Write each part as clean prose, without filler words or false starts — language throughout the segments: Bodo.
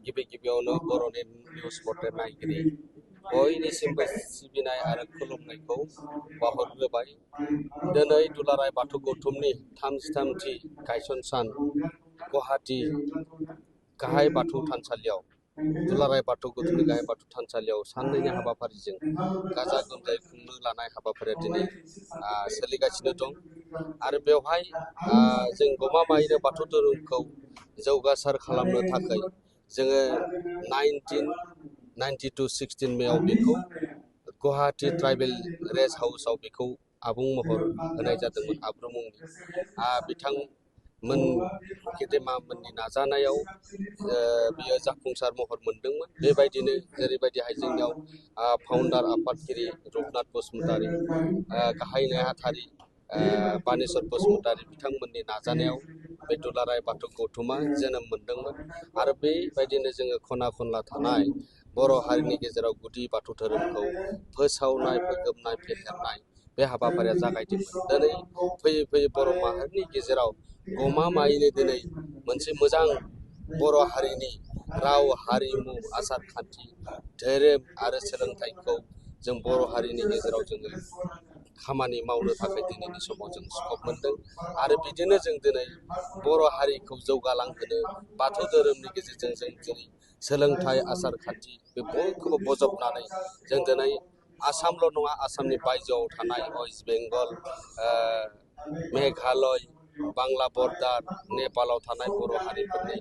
गिबि गिबियावनो बर'नि निउस पर्टेल नायगिरि बयनिसिमबो सिबिनाय आरो खुलुमनायखौ बावहरग्रोबाय। दिनै दुलाराय बाथौ गौथुमनि 33थि गायसन सान गुवाहाटी गाहाय बाथौ थानसालियाव दुलाराय बाथौ गौथुमनि गाहाय बाथौ थानसालियाव साननैनि हाबाफारिजों गाजा गोमजायै खुंनो लानाय हाबाफारिया दिनै सोलिगासिनो दं आरो बेवहाय जों गमामायैनो बाथौ धोरोमखौ जौगासार खालामनो थाखाय जोङो 1992-16 मेआव बेखौ गुवाहाटी ट्राइबेल रेस्ट हाउसआव बेखौ आबुं महर होनाय जादोंमोन आब्रुं मुंनि बिथांमोन गेदेमामोननि नाजानायाव बियो जाफुंसार महर मोनदोंमोन। बेबायदिनो जेरैबायदिहाय जोंनियाव फाउन्डार आफादगिरि रुपनाथ बसुमतारी, गाहाय नेहाथारि बानेश्वर बसुमतारी बिथांमोननि नाजानायाव बे दुलाराय बाथौ गौथुमा जोनोम मोनदोंमोन आरो बेबायदिनो जोङो खना खनला थानाय बर' हारिनि गेजेराव गुदि बाथौ धोरोमखौ फोसावनाय, फोगोमनाय, फेहेरनाय बे हाबाफारिया जागायदोंमोन। दिनै फैयै फैयै बर' माहारिनि गेजेराव गमामायैनो दिनै मोनसे मोजां बर' हारिनि राव, हारिमु, आसार खान्थि, धोरोम आरो सोलोंथाइखौ जों बर' हारिनि गेजेराव जोङो खामानि मावनो थाखाय दिनैनि समाव जों स्कप मोनदों आरो बिदिनो जों दिनै बर' हारिखौ जौगालांहोनो बाथौ धोरोमनि गेजेरजों जों दिनै सोलोंथाइ, आसार खान्थि बे बयखौबो बजबनानै जों दिनै आसामल' नङा, आसामनि बायजोआव थानाय वेस्ट बेंगल, मेघालय, बांला बर्डार, नेपालाव थानाय बर' हारिफोरनि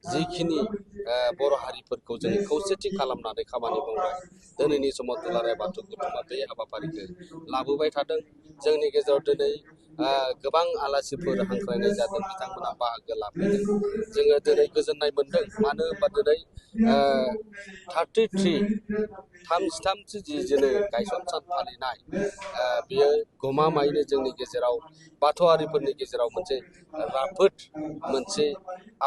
जिखिनि बर' हारिफोरखौ जों खौसेथि खालामनानै खामानि मावनाय दिनैनि समाव दुलाराय बाथौ गौथुमा बे हाबाफारिखौ लाबोबाय थादों। जोंनि गेजेराव दिनै गोबां आलासिफोर हांख्रायनाय जादों, बिथांमोना बाहागो लाफैदों। जोङो दिनै गोजोननाय मोनदों, मानो होनबा दिनै 33 जोनो गायसन सान फालिनाय बियो गमामायैनो जोंनि गेजेराव बाथौआरिफोरनि गेजेराव मोनसे राफोद मोनसे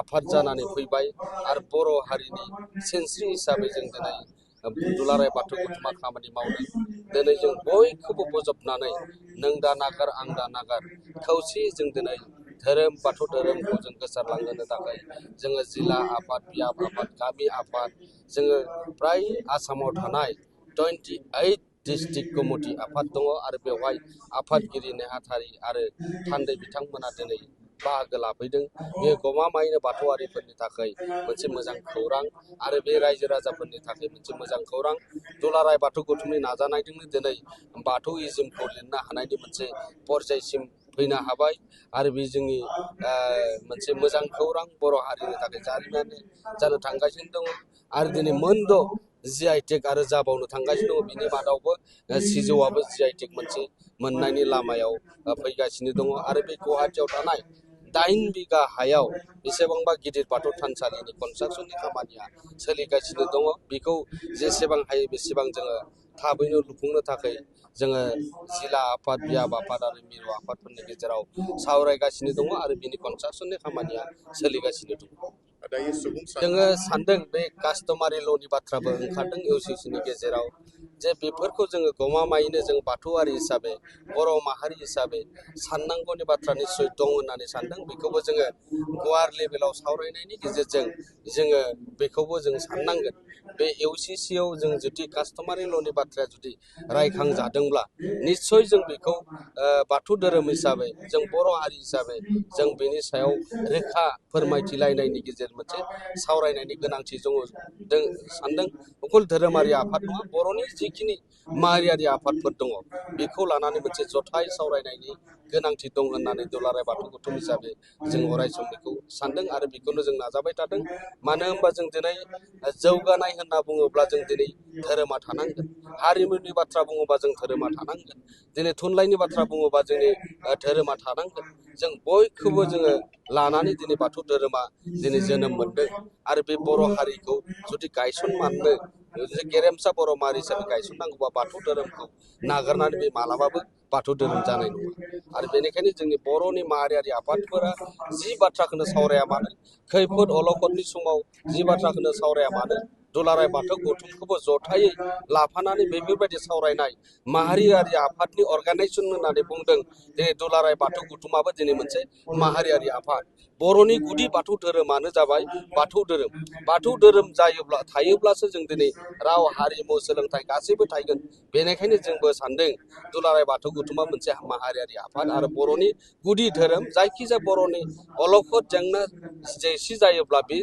आफाद जानानै फैबाय आरो बर' हारिनि सिनस्रि हिसाबै जों दिनै दुलाराय बाथौ गौथुमा खामानि मावदों। दिनै जों बयखौबो बजबनानै नों दा नागार आं दा नागार खौसेयै जों दिनै धोरोम बाथौ धोरोमखौ जों गोसारलांहोनो थाखाय जोङो जिल्ला आफाद, बियाब आफाद, गामि आफाद, जोङो फ्राय आसामाव थानाय 28 डिस्ट्रिक्ट कमिटि आफाद दङ आरो बेवहाय आफादगिरि नेहाथारि आरो थान्दै बिथांमोना दिनै बाहागो लाफैदों। बे गमामायैनो बाथौआरिफोरनि थाखाय मोनसे मोजां खौरां आरो बे रायजो राजाफोरनि थाखाय मोनसे मोजां खौरां। दुलाराय बाथौ गौथुमनि नाजानायजोंनो दिनै बाथौइज्मखौ लिरनो हानायनि मोनसे पर्यायसिम फैनो हाबाय आरो बे जोंनि मोनसे मोजां खौरां। बर' हारिनि थाखाय जारिमिनारि जानो थांगासिनो दङ आरो दिनै मोनद' GI टेग आरो जाबावनो थांगासिनो दङ। बिनि मादावबो सिजौआबो GI टेग मोनसे मोननायनि लामायाव फैगासिनो दङ आरो बे गुवाहाटियाव थानाय 8 बिगा हायाव बेसेबांबा गिदिर बाथौ थानसालिनि कनस्ट्राक्सननि खामानिया सोलिगासिनो दङ। बेखौ जेसेबां हायो बेसेबां जोङो थाबैनो लुफुंनो थाखाय जोङो जिल्ला आफाद, बियाब आफाद आरो मिरु आफादफोरनि गेजेराव सावरायगासिनो दङ आरो बिनि कनस्ट्राक्सननि खामानिया सोलिगासिनो दङ। जोङो सानदों बे कास्टमारि ल'नि बाथ्राबो ओंखारदों UCCनि गेजेराव जे बेफोरखौ जोङो गमामायैनो जों बाथौआरि हिसाबै, बर' माहारि हिसाबै साननांगौनि बाथ्रा निस्सय दं होननानै सानदों। बेखौबो जोङो गुवार लेभेलाव सावरायनायनि गेजेरजों जोङो बेखौबो जों साननांगोन। बे UCCआव जों जुदि कास्टमारि ल'नि बाथ्राया जुदि रायखांजादोंब्ला निस्सय जों बेखौ बाथौ धोरोम हिसाबै, जों बर' हारि हिसाबै जों बेनि सायाव रोखा फोरमायथिलायनायनि गेजेरजों मोनसे सावरायनायनि गोनांथि दङ सानदों। अकल धोरोमारि आफाद नङा, बर'नि जिखिनि माहारियारि आफादफोर दङ बेखौ लानानै मोनसे जथाय सावरायनायनि गोनांथि दं होननानै दुलाराय बाथौ गौथुम हिसाबै जों अरायसम बेखौ सानदों आरो बेखौनो जों नाजाबाय थादों। मानो होनबा जों दिनै जौगानाय होनना बुङोब्ला जों दिनै धोरोमा थानांगोन, हारिमुनि बाथ्रा बुङोबा जों धोरोमा थानांगोन, दिनै थुनलाइनि बाथ्रा बुङोबा जोंनि धोरोमा थानांगोन। जों बयखौबो जोङो लानानै दिनै बाथौ धोरोमा दिनै जोनोम मोनदों आरो बे बर' हारिखौ जुदि गायसनमाननो गेरेमसा बर' माहारि हिसाबै गायसननांगौबा बाथौ धोरोमखौ नागारनानै बे मालाबाबो बाथौ धोरोम जानाय नङा आरो बेनिखायनो जोंनि बर'नि माहारियारि आफादफोरा जि बाथ्राखौनो सावराया मानो, खैफोद अलखदनि समाव जि बाथ्राखौनो सावराया मानो, दुलाराय बाथौ गौथुमखौबो जथायै लाफानानै बेफोरबायदि सावरायनाय माहारियारि आफादनि अर्गानाइजेसन होननानै बुंदों। दिनै दुलाराय बाथौ गौथुमाबो दिनै मोनसे माहारियारि आफाद। बर'नि गुदि बाथौ धोरोमानो जाबाय बाथौ धोरोम। बाथौ धोरोम थायोब्लासो जों दिनै राव हारिमु सोलोंथाइ गासैबो थागोन। बेनिखायनो जोंबो सानदों दुलाराय बाथौ गौथुमा मोनसे माहारियारि आफाद आरो बर'नि गुदि धोरोम। जायखिजाया बर'नि अलखद जेंना जेंसि जायोब्ला बे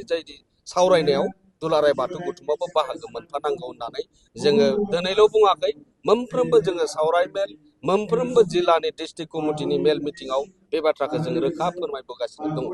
सावरायनायाव दुलाराय बाथौ गौथुमाबो बाहागो मोनफानांगौ होननानै जोङो दिनैल' बुङाखै, मोनफ्रोमबो जोङो सावरायमेल, मोनफ्रोमबो जिल्लानि डिस्ट्रिक्ट कमिटिनि मेल मिटिङाव बे बाथ्राखौ जों रोखा फोरमायबोगासिनो दङ।